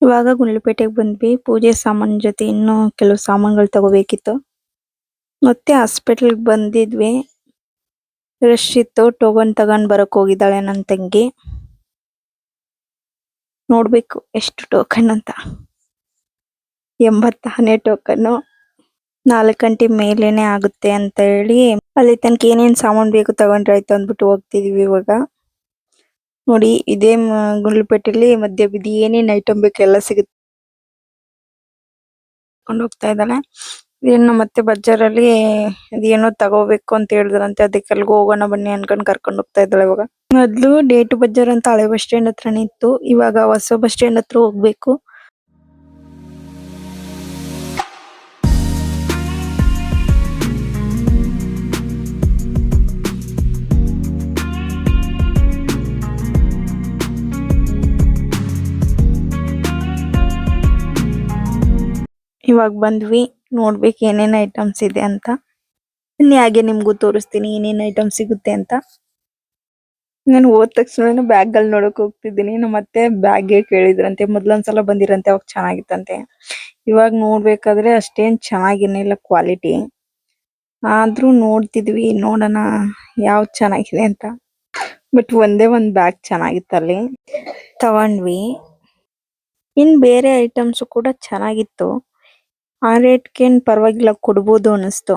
ಇವಾಗ ಗುಂಡ್ಲುಪೇಟೆಗೆ ಬಂದ್ವಿ. ಪೂಜೆ ಸಾಮಾನ್ ಜೊತೆ ಇನ್ನೂ ಕೆಲವು ಸಾಮಾನುಗಳು ತಗೋಬೇಕಿತ್ತು. ಮತ್ತೆ ಹಾಸ್ಪಿಟಲ್ಗೆ ಬಂದಿದ್ವಿ. ರಶ್ ಇತ್ತು. ಟೋಕನ್ ತಗೊಂಡ್ ಬರಕ್ ಹೋಗಿದ್ದಾಳೆ ನನ್ನ ತಂಗಿ. ನೋಡ್ಬೇಕು ಎಷ್ಟು ಟೋಕನ್ ಅಂತ. 80 ಟೋಕನ್. 4 ಗಂಟೆ ಮೇಲೇನೆ ಆಗುತ್ತೆ ಅಂತ ಹೇಳಿ ಅಲ್ಲಿ ತನಕ ಏನೇನ್ ಸಾಮಾನ್ ಬೇಕು ತಗೊಂಡ್ರೆ ಆಯ್ತು ಅಂದ್ಬಿಟ್ಟು ಹೋಗ್ತಿದೀವಿ ಇವಾಗ. ನೋಡಿ ಇದೇ ಗುಂಡ್ಲುಪೇಟೆಲಿ ಮಧ್ಯ ಬೀದಿ ಏನೇನ್ ಐಟಮ್ ಬೇಕು ಎಲ್ಲ ಸಿಗುತ್ತೆ. ಕೊಂಡು ಹೋಗ್ತಾ ಇದ್ದಾಳೆ. ಇನ್ನು ಮತ್ತೆ ಬಜಾರಲ್ಲಿ ಅದೇನೋ ತಗೋಬೇಕು ಅಂತ ಹೇಳಿದ್ರಂತೆ, ಅದಕ್ಕೆ ಅಲ್ಲಿಗೆ ಹೋಗೋಣ ಬನ್ನಿ ಅನ್ಕೊಂಡ್ ಕರ್ಕೊಂಡು ಹೋಗ್ತಾ ಇದ್ದಾಳೆ ಇವಾಗ. ಮೊದ್ಲು ಡೇಟ್ ಬಜಾರ್ ಅಂತ ಹಳೆ ಬಸ್ ಸ್ಟ್ಯಾಂಡ್ ಹತ್ರನೇ ಇತ್ತು. ಇವಾಗ ಹೊಸ ಬಸ್ ಸ್ಟ್ಯಾಂಡ್ ಹತ್ರ ಹೋಗ್ಬೇಕು. ಇವಾಗ ಬಂದ್ವಿ. ನೋಡ್ಬೇಕು ಏನೇನ್ ಐಟಮ್ಸ್ ಇದೆ ಅಂತ. ಬನ್ನಿ ಹಾಗೆ ನಿಮ್ಗೂ ತೋರಿಸ್ತೀನಿ ಏನೇನ್ ಐಟಮ್ ಸಿಗುತ್ತೆ ಅಂತ. ನಾನು ಹೋದ ತಕ್ಷಣ ಬ್ಯಾಗ್ ಗಳು ನೋಡಕ್ ಹೋಗ್ತಿದ್ದೀನಿ. ಮತ್ತೆ ಬ್ಯಾಗ್ ಕೇಳಿದ್ರಂತೆ. ಮೊದ್ಲೊಂದ್ಸಲ ಬಂದಿರಂತೆ, ಅವಾಗ ಚೆನ್ನಾಗಿತ್ತಂತೆ. ಇವಾಗ ನೋಡ್ಬೇಕಾದ್ರೆ ಅಷ್ಟೇನ್ ಚೆನ್ನಾಗಿರ್ಲಿಲ್ಲ ಕ್ವಾಲಿಟಿ. ಆದ್ರೂ ನೋಡ್ತಿದ್ವಿ, ನೋಡೋಣ ಯಾವ್ದು ಚೆನ್ನಾಗಿದೆ ಅಂತ. ಬಟ್ ಒಂದೇ ಒಂದ್ ಬ್ಯಾಗ್ ಚೆನ್ನಾಗಿತ್ತಲ್ಲಿ, ತಗೊಂಡ್ವಿ. ಇನ್ ಬೇರೆ ಐಟಮ್ಸ್ ಕೂಡ ಚೆನ್ನಾಗಿತ್ತು. ಆ ರೇಟ್ಗೇನ್ ಪರವಾಗಿಲ್ಲ, ಕೊಡ್ಬೋದು ಅನಿಸ್ತು.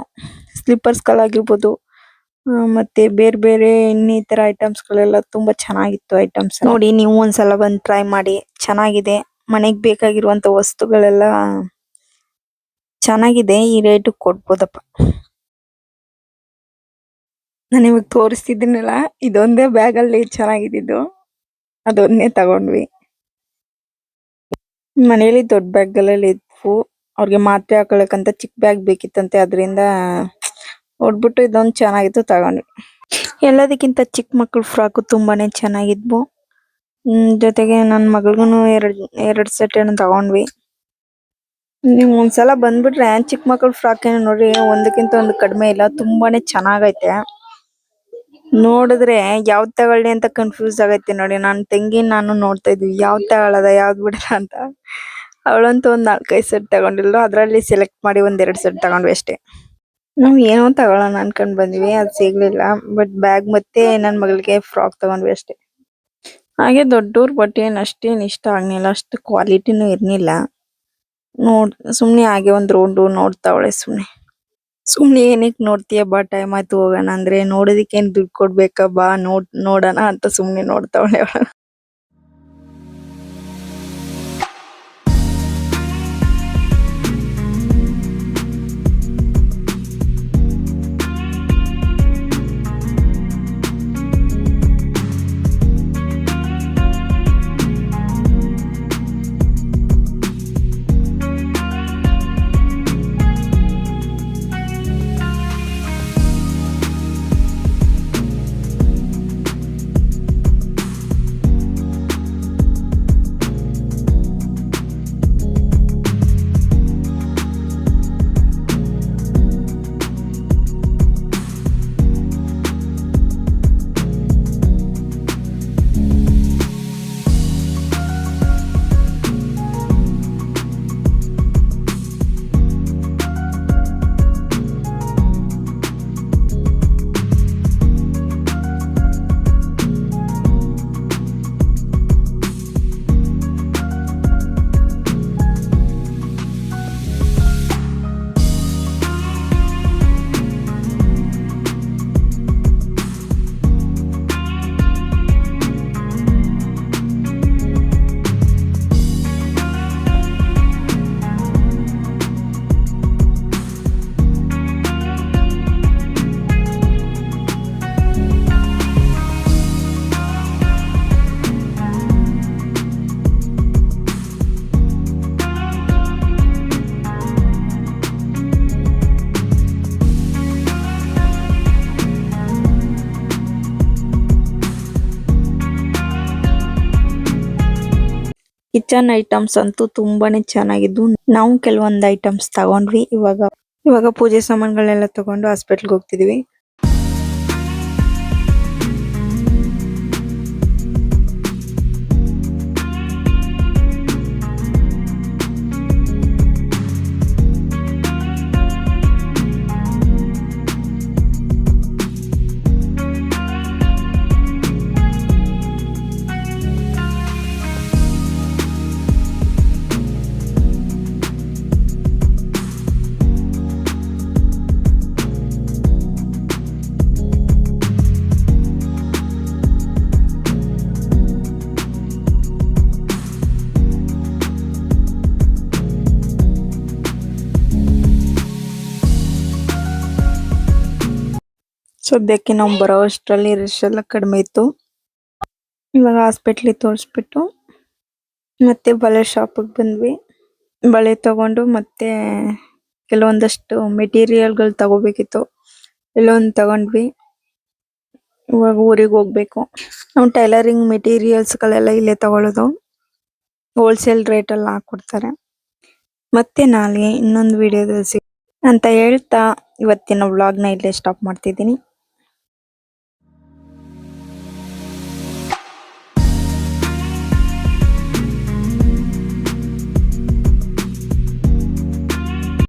ಸ್ಲಿಪ್ಪರ್ಸ್ ಗಳಾಗಿರ್ಬೋದು, ಮತ್ತೆ ಬೇರೆ ಬೇರೆ ಇನ್ನಿತರ ಐಟಮ್ಸ್ ಗಳೆಲ್ಲ ತುಂಬಾ ಚೆನ್ನಾಗಿತ್ತು ಐಟಮ್ಸ್. ನೋಡಿ ನೀವು ಒಂದ್ಸಲ ಬಂದು ಟ್ರೈ ಮಾಡಿ, ಚೆನ್ನಾಗಿದೆ. ಮನೆಗ್ ಬೇಕಾಗಿರುವಂತ ವಸ್ತುಗಳೆಲ್ಲ ಚೆನ್ನಾಗಿದೆ. ಈ ರೇಟ್ ಕೊಡ್ಬೋದಪ್ಪ. ನಾನು ಇವಾಗ ತೋರಿಸ್ತಿದ್ದೀನಲ್ಲ, ಇದೊಂದೇ ಬ್ಯಾಗ್ ಅಲ್ಲಿ ಚೆನ್ನಾಗಿದ್ದು, ಅದೊಂದೇ ತಗೊಂಡ್ವಿ. ಮನೇಲಿ ದೊಡ್ಡ ಬ್ಯಾಗ್ ಗಳಲ್ಲಿ ಇದ್ವು. ಅವ್ರಿಗೆ ಮಾತ್ರೆ ಹಾಕೊಳಕ್ಕಂತ ಚಿಕ್ಕ ಬ್ಯಾಗ್ ಬೇಕಿತ್ತಂತೆ, ಅದರಿಂದ ನೋಡ್ಬಿಟ್ಟು ಇದೊಂದು ಚೆನ್ನಾಗಿತ್ತು ತಗೊಂಡ್ವಿ. ಎಲ್ಲದಕ್ಕಿಂತ ಚಿಕ್ಕ ಮಕ್ಳು ಫ್ರಾಕ್ ತುಂಬಾನೇ ಚೆನ್ನಾಗಿದ್ವು. ಜೊತೆಗೆ ನನ್ನ ಮಗಳಿಗೂ ಎರಡ್ ಸೆಟ್ ಏನೋ ತಗೊಂಡ್ವಿ. ನೀವು ಒಂದ್ಸಲ ಬಂದ್ಬಿಟ್ರೆ ಚಿಕ್ಕ ಮಕ್ಳು ಫ್ರಾಕ್ ಏನೋ ನೋಡ್ರಿ, ಒಂದಕ್ಕಿಂತ ಒಂದು ಕಡಿಮೆ ಇಲ್ಲ, ತುಂಬಾನೇ ಚೆನ್ನಾಗೈತೆ. ನೋಡಿದ್ರೆ ಯಾವ್ದ್ ತಗೊಳ್ಳಿ ಅಂತ ಕನ್ಫ್ಯೂಸ್ ಆಗೈತೆ. ನೋಡಿ ನನ್ನ ತಂಗಿ ನಾನು ನೋಡ್ತಾ ಇದ್ವಿ ಯಾವ್ದ್ ತಗೊಳ್ಳೋದ ಯಾವ್ದ್ ಬಿಡೋದ ಅಂತ. ಅವಳಂತೂ ಒಂದ್ 4-5 ಸೆಟ್ ತಗೊಂಡಿಲ್ಲ. ಅದ್ರಲ್ಲಿ ಸೆಲೆಕ್ಟ್ ಮಾಡಿ 1-2 ಸೆಟ್ ತಗೊಂಡ್ವಿ ಅಷ್ಟೇ. ನಾವ್ ಏನೋ ತಗೊಳ್ಳೋಣ ಅನ್ಕೊಂಡ್ ಬಂದ್ವಿ, ಅದ್ ಸಿಗ್ಲಿಲ್ಲ. ಬಟ್ ಬ್ಯಾಗ್ ಮತ್ತೆ ನನ್ ಮಗಳಿಗೆ ಫ್ರಾಕ್ ತಗೊಂಡ್ವಿ ಅಷ್ಟೇ. ಹಾಗೆ ದೊಡ್ಡೋರ್ ಬಟ್ ಅಷ್ಟೇನ್ ಇಷ್ಟ ಆಗ್ಲಿಲ್ಲ, ಅಷ್ಟು ಕ್ವಾಲಿಟಿನೂ ಇರ್ಲಿಲ್ಲ. ಸುಮ್ನೆ ಹಾಗೆ ಒಂದ್ ರೌಂಡ್ ನೋಡ್ತಾವಳೆ. ಸುಮ್ನೆ ಏನಕ್ಕೆ ನೋಡ್ತೀಯ ಬಾ, ಟೈಮ್ ಆಯ್ತು ಹೋಗೋಣ ಅಂದ್ರೆ, ನೋಡೋದಿಕ್ಕೇನ್ ದುಡ್ಡು ಕೊಡ್ಬೇಕಾ ಬಾ, ನೋಡೋಣ ಅಂತ ಸುಮ್ನೆ ನೋಡ್ತಾವಳೆ ಅವಳು. ಕಿಚನ್ ಐಟಮ್ಸ್ ಅಂತೂ ತುಂಬಾನೇ ಚೆನ್ನಾಗಿದ್ವು. ನಾವು ಕೆಲವೊಂದು ಐಟಮ್ಸ್ ತಗೊಂಡ್ವಿ. ಇವಾಗ ಪೂಜೆ ಸಾಮಾನುಗಳನ್ನೆಲ್ಲ ತಗೊಂಡು ಹಾಸ್ಪಿಟಲ್ಗೆ ಹೋಗ್ತಿದೀವಿ. ಸದ್ಯಕ್ಕೆ ನಾವು ಬರೋ ಅಷ್ಟರಲ್ಲಿ ರಶ್ ಎಲ್ಲ ಕಡಿಮೆ ಇತ್ತು. ಇವಾಗ ಹಾಸ್ಪಿಟ್ಲಿಗೆ ತೋರಿಸ್ಬಿಟ್ಟು ಮತ್ತೆ ಬಳೆ ಶಾಪಿಗೆ ಬಂದ್ವಿ. ಬಳೆ ತಗೊಂಡು ಮತ್ತೆ ಕೆಲವೊಂದಷ್ಟು ಮೆಟೀರಿಯಲ್ಗಳು ತಗೋಬೇಕಿತ್ತು. ಎಲ್ಲೊಂದು ತಗೊಂಡ್ವಿ. ಇವಾಗ ಊರಿಗೆ ಹೋಗ್ಬೇಕು. ನಾವು ಟೈಲರಿಂಗ್ ಮೆಟೀರಿಯಲ್ಸ್ ಗಳೆಲ್ಲ ಇಲ್ಲೇ ತಗೊಳ್ಳೋದು. ಹೋಲ್ಸೇಲ್ ರೇಟ್ ಅಲ್ಲಿ ಹಾಕೊಡ್ತಾರೆ. ಮತ್ತೆ ನಾಳೆ ಇನ್ನೊಂದು ವಿಡಿಯೋದಲ್ಲಿ ಅಂತ ಹೇಳ್ತಾ ಇವತ್ತಿನ ವ್ಲಾಗ್ನ ಇಲ್ಲೇ ಸ್ಟಾಪ್ ಮಾಡ್ತಿದ್ದೀನಿ.